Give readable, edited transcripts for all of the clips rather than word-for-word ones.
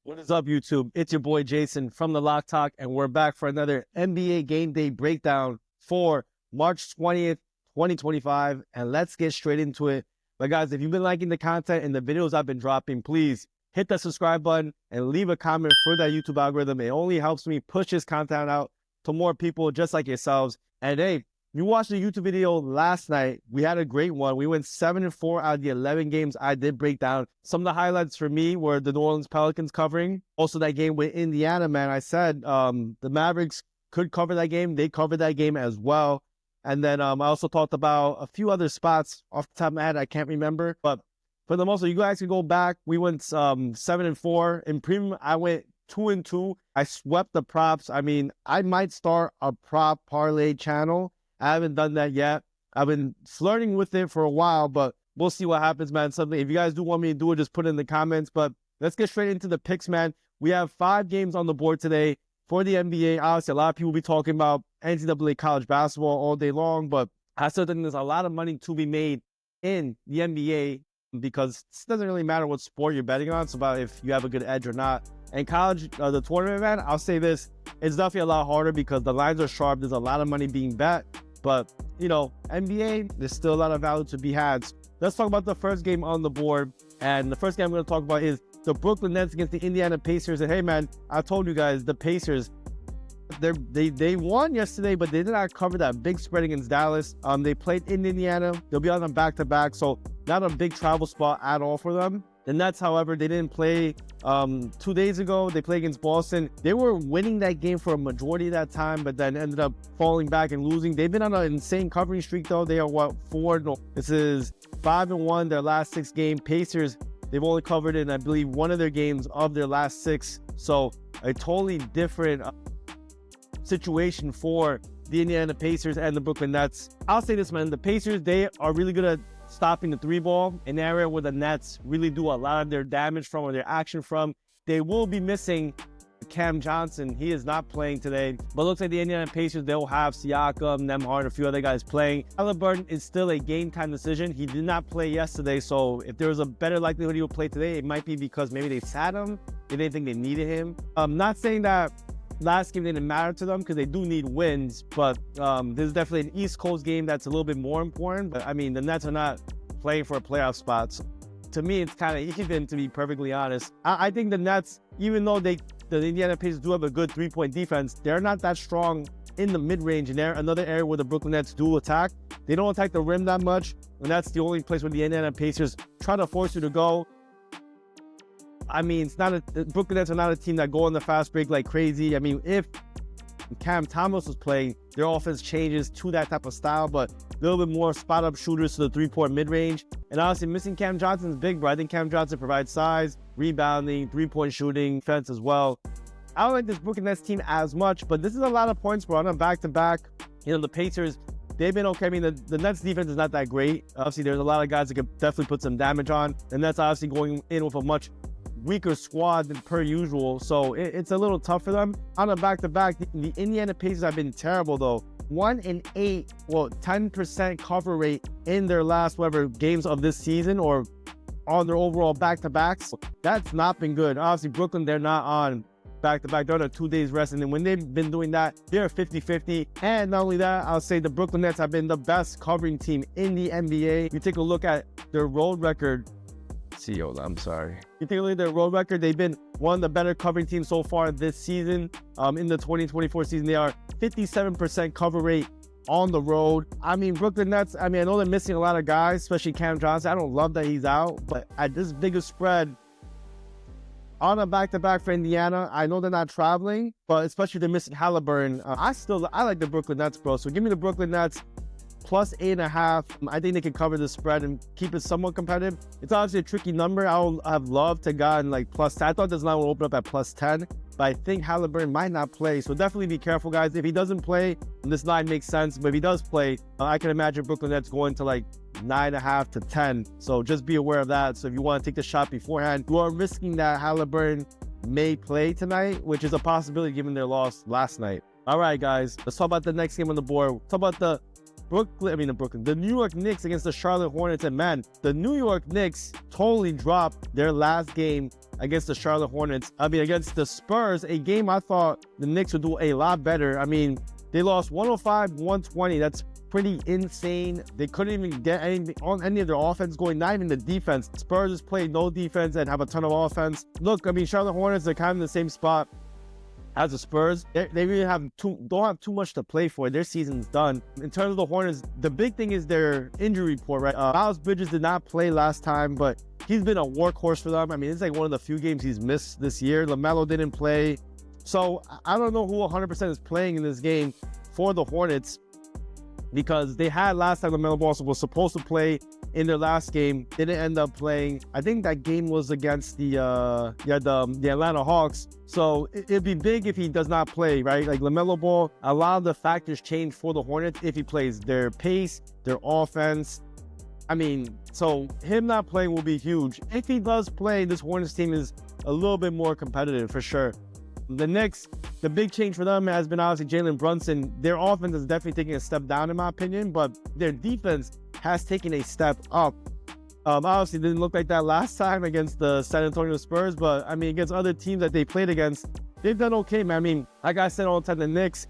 What is up, YouTube? It's your boy Jason from the Lock Talk, and we're back for another NBA Game Day breakdown for March 20th, 2025. And let's get straight into it. But guys, if you've been liking the content and the videos I've been dropping, please hit that subscribe button and leave a comment for that YouTube algorithm. It only helps me push this content out to more people just like yourselves. And hey, you watched the YouTube video last night. We had a great one. We went 7-4 out of the 11 games I did break down. Some of the highlights for me were the New Orleans Pelicans covering. Also that game with Indiana, man. I said the Mavericks could cover that game. They covered that game as well. And then I also talked about a few other spots off the top of my head. I can't remember. But for the most part, you guys can go back. We went 7-4. In premium, I went 2-2. I swept the props. I mean, I might start a prop parlay channel. I haven't done that yet. I've been flirting with it for a while, but we'll see what happens, man. Something, if you guys do want me to do it, just put it in the comments. But let's get straight into the picks, man. We have 5 games on the board today for the NBA. Obviously, a lot of people will be talking about NCAA college basketball all day long, but I still think there's a lot of money to be made in the NBA because it doesn't really matter what sport you're betting on. It's about if you have a good edge or not. And college, the tournament, man, I'll say this. It's definitely a lot harder because the lines are sharp. There's a lot of money being bet. But, you know, NBA, there's still a lot of value to be had. Let's talk about the first game on the board. And the first game I'm going to talk about is the Brooklyn Nets against the Indiana Pacers. And hey, man, I told you guys, the Pacers, they won yesterday, but they did not cover that big spread against Dallas. They played in Indiana. They'll be on them back-to-back, so not a big travel spot at all for them. The Nets, however, they didn't play 2 days ago. They played against Boston. They were winning that game for a majority of that time, but then ended up falling back and losing. They've been on an insane covering streak, though. They are, what, 4? No, this is 5-1, their last 6 games. Pacers, they've only covered in, I believe, one of their games of their last 6. So a totally different situation for the Indiana Pacers and the Brooklyn Nets. I'll say this, man. The Pacers, they are really good at stopping the 3-ball, an area where the Nets really do a lot of their damage from or their action from. They will be missing Cam Johnson. He is not playing today. But it looks like the Indiana Pacers, they'll have Siakam, Nembhard, a few other guys playing. Halliburton is still a game time decision. He did not play yesterday, so if there was a better likelihood he would play today, it might be because maybe they sat him. They didn't think they needed him. I'm not saying that last game didn't matter to them because they do need wins, but this is definitely an East Coast game that's a little bit more important. But I mean, the Nets are not playing for a playoff spot. So to me, it's kind of even, to be perfectly honest. I think the Nets, even though the Indiana Pacers do have a good 3-point defense, they're not that strong in the mid-range. And they're another area where the Brooklyn Nets do attack. They don't attack the rim that much, and that's the only place where the Indiana Pacers try to force you to go. I mean, the Brooklyn Nets are not a team that go on the fast break like crazy. I mean, if Cam Thomas was playing, their offense changes to that type of style, but a little bit more spot-up shooters to the 3-point mid-range. And honestly, missing Cam Johnson is big, bro. I think Cam Johnson provides size, rebounding, 3-point shooting, defense as well. I don't like this Brooklyn Nets team as much, but this is a lot of points, bro. On a back-to-back, you know, the Pacers, they've been okay. I mean, the Nets defense is not that great. Obviously, there's a lot of guys that could definitely put some damage on. The Nets obviously going in with a much weaker squad than per usual, so it's a little tough for them. On a back-to-back, the Indiana Pacers have been terrible, though. 1-8, well, 10% cover rate in their last, whatever, games of this season or on their overall back-to-backs. That's not been good. Obviously, Brooklyn, they're not on back-to-back. They're on a 2 days rest, and then when they've been doing that, they're 50-50. And not only that, I'll say the Brooklyn Nets have been the best covering team in the NBA. If you take a look at their road record, I'm sorry. You take a look at their road record, they've been one of the better covering teams so far this season. In the 2024 season, they are 57% cover rate on the road. I mean, Brooklyn Nets, I mean, I know they're missing a lot of guys, especially Cam Johnson. I don't love that he's out, but at this bigger spread, on a back-to-back for Indiana, I know they're not traveling, but especially they're missing Halliburton. I like the Brooklyn Nets, bro. So give me the Brooklyn Nets plus 8.5. I think they can cover the spread and keep it somewhat competitive. It's obviously a tricky number. I would have loved to gotten like plus 10. I thought this line would open up at plus 10, but I think Halliburton might not play. So definitely be careful, guys. If he doesn't play, this line makes sense. But if he does play, I can imagine Brooklyn Nets going to like 9.5 to 10. So just be aware of that. So if you want to take the shot beforehand, you are risking that Halliburton may play tonight, which is a possibility given their loss last night. All right, guys, let's talk about the next game on the board. Talk about the the New York Knicks against the Charlotte Hornets, and man, the New York Knicks totally dropped their last game against the Charlotte Hornets. Against the Spurs, a game I thought the Knicks would do a lot better. They lost 105-120. That's pretty insane. They couldn't even get anything on any of their offense going, not even the defense. Spurs just play no defense and have a ton of offense. Look, Charlotte Hornets are kind of in the same spot as the Spurs. They really don't have too much to play for. Their season's done. In terms of the Hornets, the big thing is their injury report, right? Miles Bridges did not play last time, but he's been a workhorse for them. It's like one of the few games he's missed this year. LaMelo didn't play. So I don't know who 100% is playing in this game for the Hornets, because they had last time LaMelo Ball was supposed to play in their last game, didn't end up playing. I think that game was against the Atlanta Hawks. So it'd be big if he does not play, right? Like LaMelo Ball, a lot of the factors change for the Hornets if he plays. Their pace, their offense. So him not playing will be huge. If he does play, this Hornets team is a little bit more competitive for sure. The Knicks, the big change for them has been obviously Jalen Brunson. Their offense is definitely taking a step down in my opinion, but their defense has taken a step up. Obviously didn't look like that last time against the San Antonio Spurs, but against other teams that they played against, they've done okay, man. Like I said all the time, the Knicks,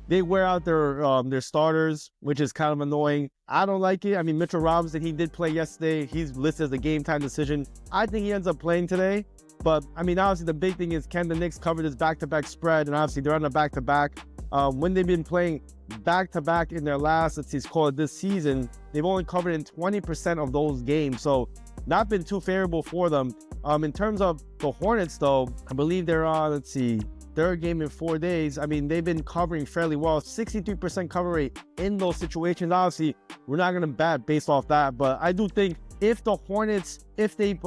they wear out their starters, which is kind of annoying. I don't like it. Mitchell Robinson, he did play yesterday. He's listed as a game time decision. I think he ends up playing today. But, obviously the big thing is, can the Knicks cover this back-to-back spread? And obviously they're on a back-to-back. When they've been playing back-to-back in their last, let's call it this season, they've only covered in 20% of those games. So not been too favorable for them. In terms of the Hornets, though, I believe they're on, third game in 4 days. They've been covering fairly well. 63% cover rate in those situations. Obviously, we're not going to bet based off that. But I do think if the Hornets, if they...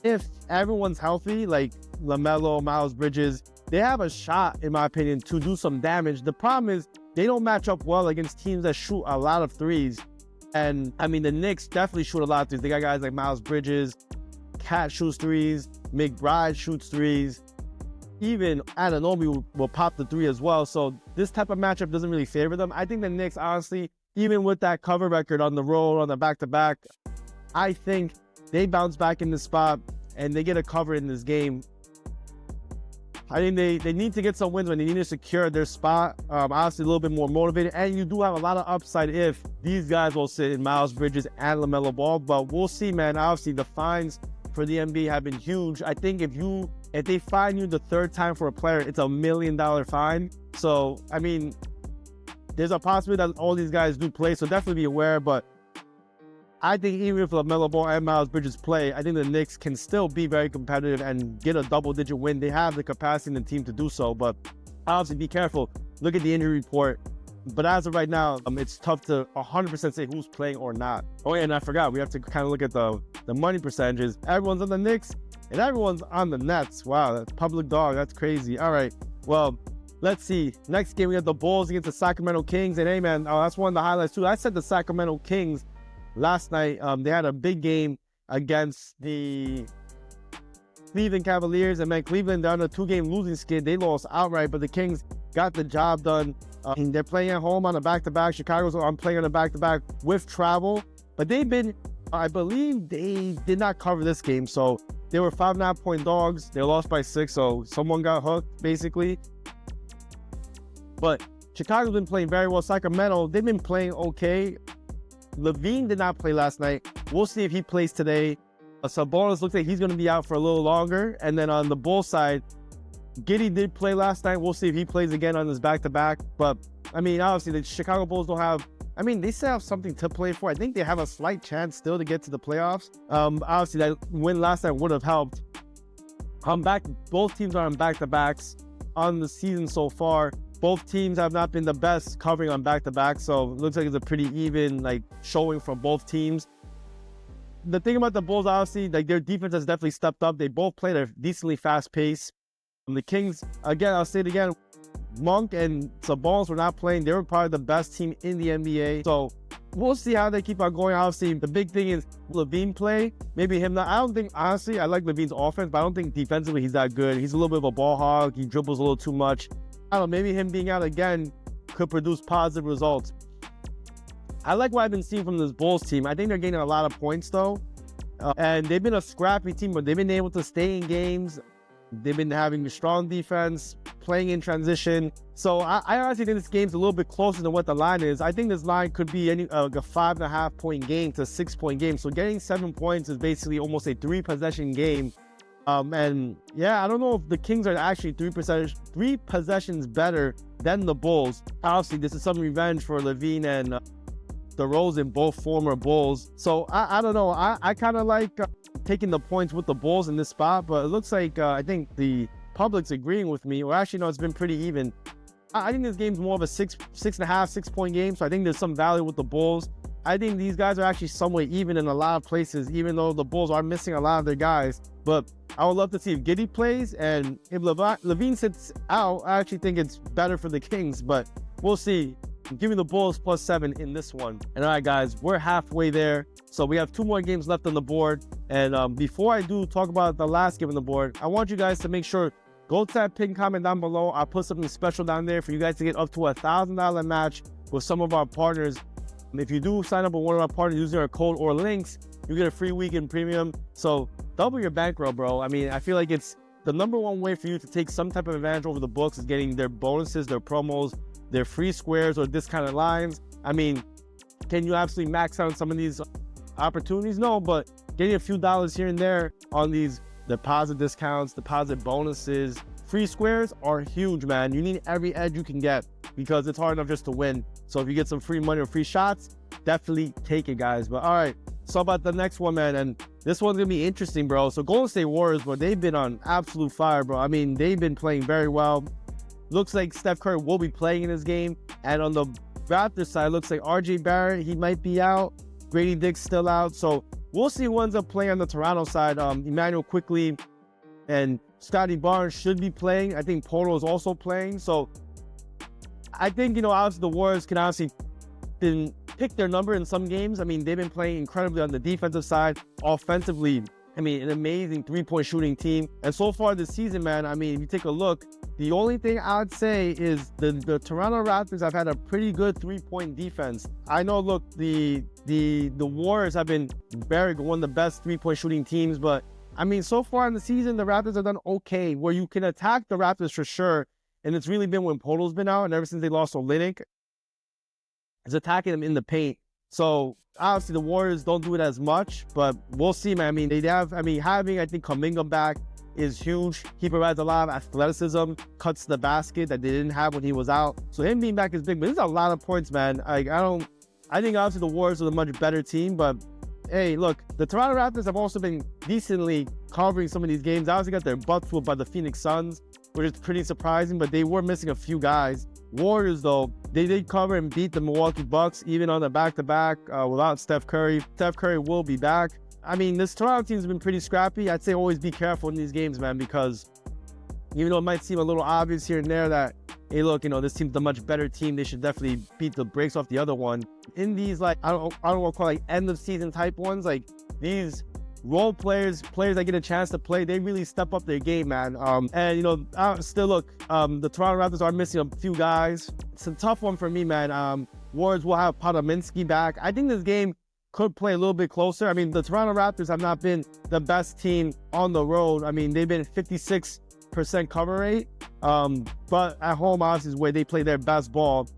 if everyone's healthy, like LaMelo, Miles Bridges, they have a shot, in my opinion, to do some damage. The problem is they don't match up well against teams that shoot a lot of threes. And, the Knicks definitely shoot a lot of threes. They got guys like Miles Bridges, Cat shoots threes, McBride shoots threes. Even Anunoby will pop the three as well. So this type of matchup doesn't really favor them. I think the Knicks, honestly, even with that cover record on the road, on the back-to-back, I think they bounce back in this spot and they get a cover in this game. I think they need to get some wins when they need to secure their spot. Obviously, a little bit more motivated. And you do have a lot of upside if these guys will sit in Miles Bridges and LaMelo Ball. But we'll see, man. Obviously, the fines for the NBA have been huge. I think if they fine you the third time for a player, it's $1 million fine. So, there's a possibility that all these guys do play. So definitely be aware. But I think even if LaMelo Ball and Miles Bridges play, I think the Knicks can still be very competitive and get a double-digit win. They have the capacity in the team to do so, but obviously be careful. Look at the injury report. But as of right now, it's tough to 100% say who's playing or not. Oh yeah, and I forgot, we have to kind of look at the money percentages. Everyone's on the Knicks and everyone's on the Nets. Wow, that's public dog. That's crazy. All right, well, let's see. Next game, we got the Bulls against the Sacramento Kings. And hey, man, that's one of the highlights too. I said the Sacramento Kings last night, they had a big game against the Cleveland Cavaliers, and man, Cleveland, they're on a 2-game losing skid. They lost outright, but the Kings got the job done. They're playing at home on a back-to-back. Chicago's playing on a back-to-back with travel, but they've been, I believe they did not cover this game, so they were 5.5-point dogs. They lost by 6, so someone got hooked, basically. But Chicago's been playing very well. Sacramento, they've been playing okay. Levine did not play last night. We'll see if he plays today. Sabonis looks like he's going to be out for a little longer. And then on the Bulls side, Giddey did play last night. We'll see if he plays again on this back-to-back. But, obviously, the Chicago Bulls don't have... they still have something to play for. I think they have a slight chance still to get to the playoffs. Obviously, that win last night would have helped. Both teams are on back-to-backs on the season so far. Both teams have not been the best covering on back-to-back, so it looks like it's a pretty even showing from both teams. The thing about the Bulls, obviously, their defense has definitely stepped up. They both played at a decently fast pace. The Kings, again, I'll say it again, Monk and Sabonis were not playing. They were probably the best team in the NBA. So we'll see how they keep on going. Obviously, the big thing is Levine play. Maybe him not. I don't think, honestly, I like Levine's offense, but I don't think defensively he's that good. He's a little bit of a ball hog. He dribbles a little too much. I don't know, maybe him being out again could produce positive results. I like what I've been seeing from this Bulls team. I think they're getting a lot of points though. And they've been a scrappy team, but they've been able to stay in games. They've been having a strong defense, playing in transition. So I honestly think this game's a little bit closer than what the line is. I think this line could be like a 5.5 point game to 6 point game. So getting 7 points is basically almost a 3 possession game. And yeah, I don't know if the Kings are actually 3 possessions better than the Bulls. Obviously, this is some revenge for Levine and DeRozan, both former Bulls. So I don't know. I kind of like taking the points with the Bulls in this spot, but it looks like I think the public's agreeing with me. Well, actually, no, it's been pretty even. I think this game's more of a 6 point game, so I think there's some value with the Bulls. I think these guys are actually somewhat even in a lot of places, even though the Bulls are missing a lot of their guys. But I would love to see if Giddey plays, and if Levine sits out, I actually think it's better for the Kings, but we'll see. Give me the Bulls +7 in this one. And all right, guys, we're halfway there. So we have 2 more games left on the board. And before I do talk about the last game on the board, I want you guys to make sure, go to that pin comment down below. I'll put something special down there for you guys to get up to a $1,000 match with some of our partners. If you do sign up with one of our partners using our code or links, you get a free weekend premium. So double your bankroll, bro. I mean, I feel like it's the #1 way for you to take some type of advantage over the books is getting their bonuses, their promos, their free squares or discounted lines. I mean, can you absolutely max out some of these opportunities? No, but getting a few dollars here and there on these deposit discounts, deposit bonuses, free squares are huge, man. You need every edge you can get because it's hard enough just to win. So if you get some free money or free shots, definitely take it, guys. But all right, so about the next one, man, and this one's gonna be interesting, bro. So Golden State Warriors, bro, they've been on absolute fire, bro. I mean, they've been playing very well. Looks like Steph Curry will be playing in this game. And on the Raptors side, looks like RJ Barrett, he might be out. Grady Dick's still out. So we'll see who ends up playing on the Toronto side. Emmanuel Quickly and Scotty Barnes should be playing. I think Poto is also playing. So I think, obviously the Warriors can honestly pick their number in some games. I mean, they've been playing incredibly on the defensive side. Offensively, I mean, an amazing 3-point shooting team. And so far this season, man, I mean, if you take a look, the only thing I'd say is the Toronto Raptors have had a pretty good 3-point defense. I know, look, the Warriors have been one of the best 3-point shooting teams, but I mean, so far in the season, the Raptors have done okay, where you can attack the Raptors for sure. And it's really been when Poto's been out, and ever since they lost Olynyk, it's attacking them in the paint. So obviously the Warriors don't do it as much, but we'll see, man. I mean, having, I think, Kuminga back is huge. He provides a lot of athleticism, cuts the basket that they didn't have when he was out. So him being back is big, but this is a lot of points, man. I think obviously the Warriors are a much better team, but hey, look, the Toronto Raptors have also been decently covering some of these games. They obviously got their butts whooped by the Phoenix Suns, which is pretty surprising, but they were missing a few guys. Warriors, though, they did cover and beat the Milwaukee Bucks, even on the back-to-back without Steph Curry. Steph Curry will be back. I mean, this Toronto team's been pretty scrappy. I'd say always be careful in these games, man, because even though it might seem a little obvious here and there that, hey, look, this team's a much better team, they should definitely beat the brakes off the other one. In these, like, I don't want to call it, like, end-of-season type ones, like, these role players that get a chance to play, they really step up their game, man. Still, look, the Toronto Raptors are missing a few guys. It's a tough one for me, man. Warriors will have Podominski back. I think this game could play a little bit closer. I mean, the Toronto Raptors have not been the best team on the road. I mean, they've been 56% cover rate, but at home, obviously, is where they play their best ball.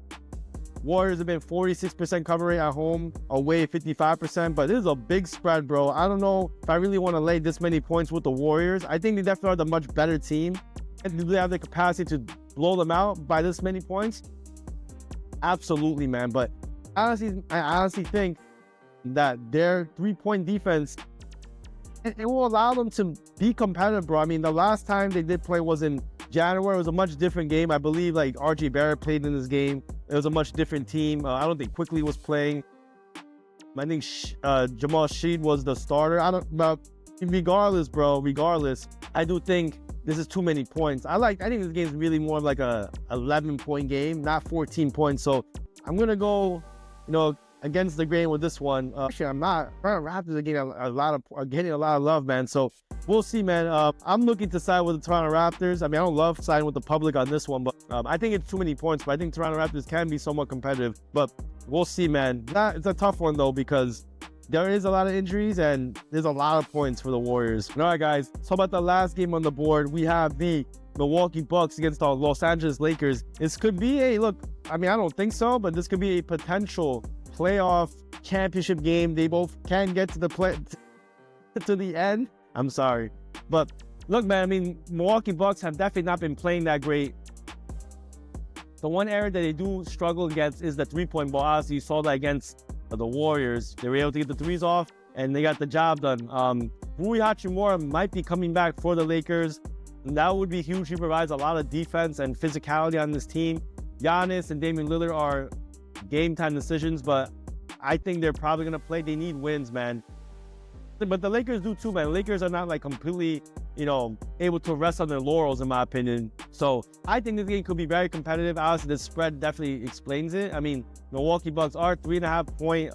Warriors have been 46% cover rate at home, away 55%, but this is a big spread, bro. I don't know if I really want to lay this many points with the Warriors. I think they definitely are the much better team. And do they have the capacity to blow them out by this many points? Absolutely, man. But I honestly think that their 3-point defense, it will allow them to be competitive, bro. I mean, the last time they did play was in January. It was a much different game. I believe like RJ Barrett played in this game. It was a much different team. I don't think Quickly was playing. I think Jamal Sheed was the starter. Regardless, I do think this is too many points. I think this game is really more like a 11-point game, not 14 points. So I'm gonna go, against the grain with this one. Actually, I'm not. Toronto Raptors are getting a lot of love, man. So we'll see, man. I'm looking to side with the Toronto Raptors. I mean, I don't love siding with the public on this one, but I think it's too many points. But I think Toronto Raptors can be somewhat competitive. But we'll see, man. It's a tough one though, because there is a lot of injuries and there's a lot of points for the Warriors. All right, guys. So about the last game on the board, we have the Milwaukee Bucks against the Los Angeles Lakers. This could be a look. I mean, I don't think so, but this could be a potential playoff championship game. They both can get to the end. I'm sorry, but look, man. I mean, Milwaukee Bucks have definitely not been playing that great. The one area that they do struggle against is the three-point ball. Obviously, you saw that against the Warriors. They were able to get the threes off, and they got the job done. Rui Hachimura might be coming back for the Lakers. And that would be huge. He provides a lot of defense and physicality on this team. Giannis and Damian Lillard are game-time decisions, but I think they're probably going to play. They need wins, man. But the Lakers do too, man. Lakers are not like completely, able to rest on their laurels, in my opinion. So I think this game could be very competitive. Obviously, the spread definitely explains it. I mean, Milwaukee Bucks are 3.5-point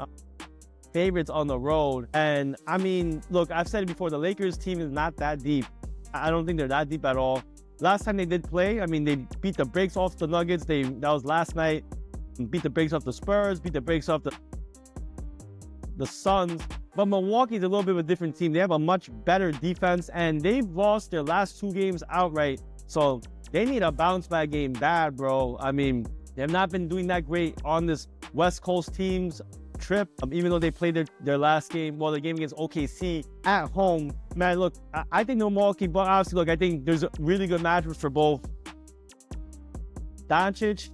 favorites on the road. And I mean, look, I've said it before, the Lakers team is not that deep. I don't think they're that deep at all. Last time they did play, I mean, they beat the brakes off the Nuggets. That was last night. Beat the brakes off the Spurs, beat the brakes off the Suns. But Milwaukee's a little bit of a different team. They have a much better defense, and they've lost their last 2 games outright. So they need a bounce back game bad, bro. I mean, they have not been doing that great on this West Coast team's trip, even though they played their last game, the game against OKC at home. Man, look, I think the Milwaukee Bucks, obviously, look, I think there's a really good matchups for both Doncic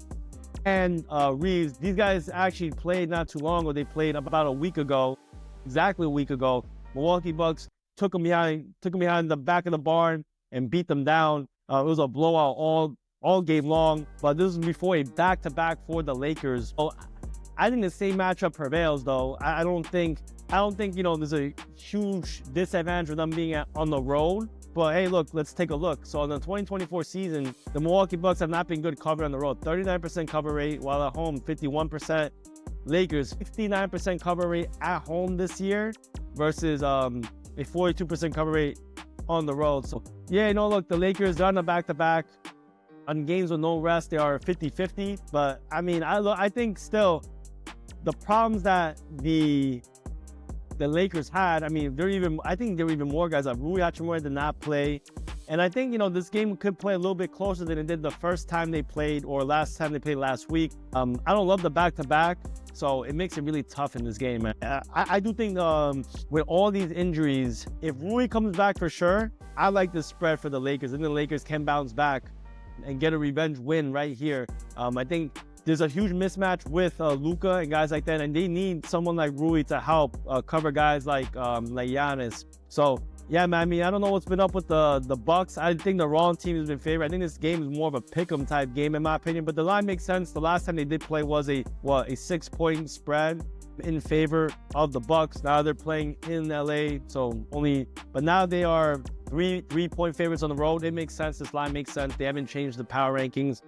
and Reeves. These guys actually played not too long ago. They played about a week ago, exactly a week ago. Milwaukee Bucks took them behind the back of the barn and beat them down. It was a blowout all game long, but this was before a back-to-back for the Lakers. So I think the same matchup prevails, though. I don't think there's a huge disadvantage for them being on the road. But hey, look, let's take a look. So in the 2024 season, the Milwaukee Bucks have not been good covered on the road. 39% cover rate, while at home, 51%. Lakers, 59% cover rate at home this year versus a 42% cover rate on the road. So yeah, look, the Lakers, they're on the back-to-back. On games with no rest, they are 50-50. But I mean, I think still the problems that the Lakers had, I mean, I think there were even more guys. Rui Hachimura did not play. And I think, this game could play a little bit closer than it did the first time they played or last time they played last week. I don't love the back-to-back, so it makes it really tough in this game, man. I do think with all these injuries, if Rui comes back for sure, I like the spread for the Lakers. And the Lakers can bounce back and get a revenge win right here. I think there's a huge mismatch with Luka and guys like that, and they need someone like Rui to help cover guys like Giannis. So yeah, man, I mean, I don't know what's been up with the Bucks. I think the wrong team has been favored. I think this game is more of a pick'em type game in my opinion, but the line makes sense. The last time they did play was a 6-point spread in favor of the Bucks. Now they're playing in LA, but now they are 3-point favorites on the road. It makes sense. This line makes sense. They haven't changed the power rankings.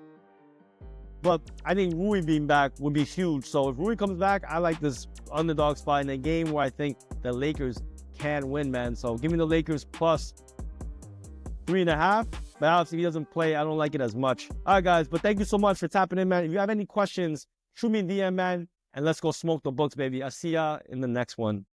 But I think Rui being back would be huge. So if Rui comes back, I like this underdog spot in a game where I think the Lakers can win, man. So give me the Lakers plus 3.5. But obviously, if he doesn't play, I don't like it as much. All right, guys. But thank you so much for tapping in, man. If you have any questions, shoot me a DM, man. And let's go smoke the books, baby. I'll see ya in the next one.